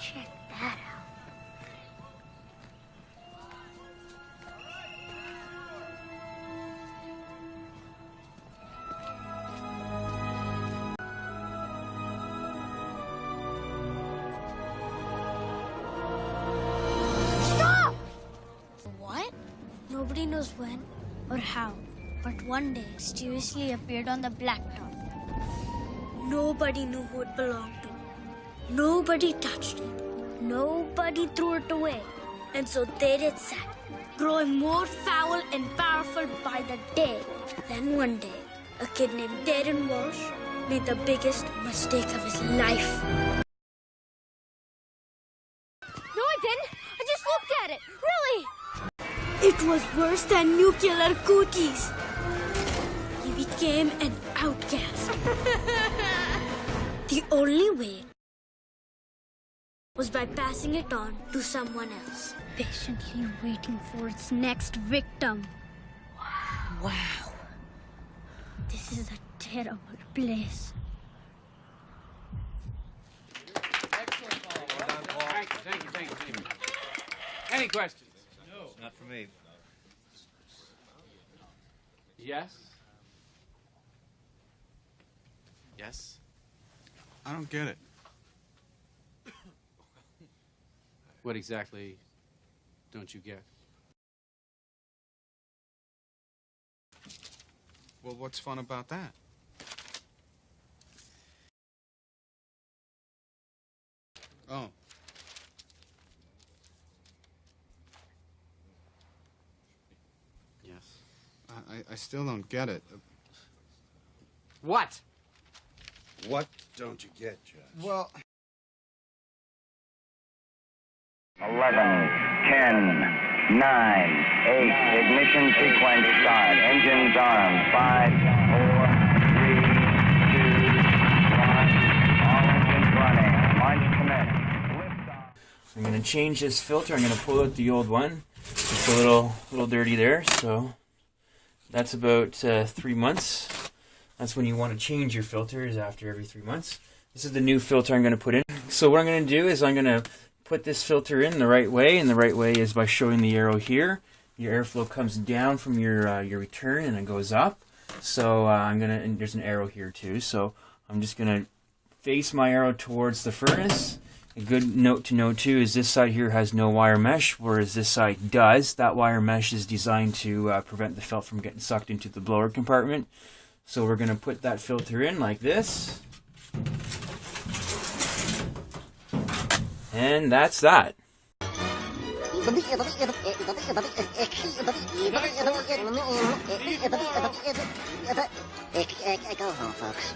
Check that out. Stop! What? Nobody knows when or how, but one day mysteriously appeared on the blacktop. Nobody knew who it belonged to. Nobody touched it. Nobody threw it away. And so there it sat, growing more foul and powerful by the day. Then one day, a kid named Darren Walsh made the biggest mistake of his life. No, I didn't. I just looked at it. Really? It was worse than nuclear cookies. He became an outcast. The only way was by passing it on to someone else, patiently waiting for its next victim. Wow. This is a terrible place. Excellent, Paul. Well done, Paul. Thank you. Any questions? No. Not for me. Yes? Yes? I don't get it. What exactly don't you get? Well, what's fun about that? Oh. Yes. I still don't get it. What? What don't you get, Judge? Well... 11, 10, 9, 8, ignition sequence start, engines armed, 5, 4, 3, 2, 1, all engines running, launch commenced, liftoff. I'm going to change this filter. I'm going to pull out the old one. It's a little dirty there, so that's about 3 months. That's when you want to change your filters, after every 3 months. This is the new filter I'm going to put in. So what I'm going to do is I'm going to put this filter in the right way, and the right way is by showing the arrow here. Your airflow comes down from your return and it goes up. So and there's an arrow here too. So I'm just gonna face my arrow towards the furnace. A good note to know too is this side here has no wire mesh, whereas this side does. That wire mesh is designed to prevent the felt from getting sucked into the blower compartment. So we're gonna put that filter in like this. And that's that. Go home, folks.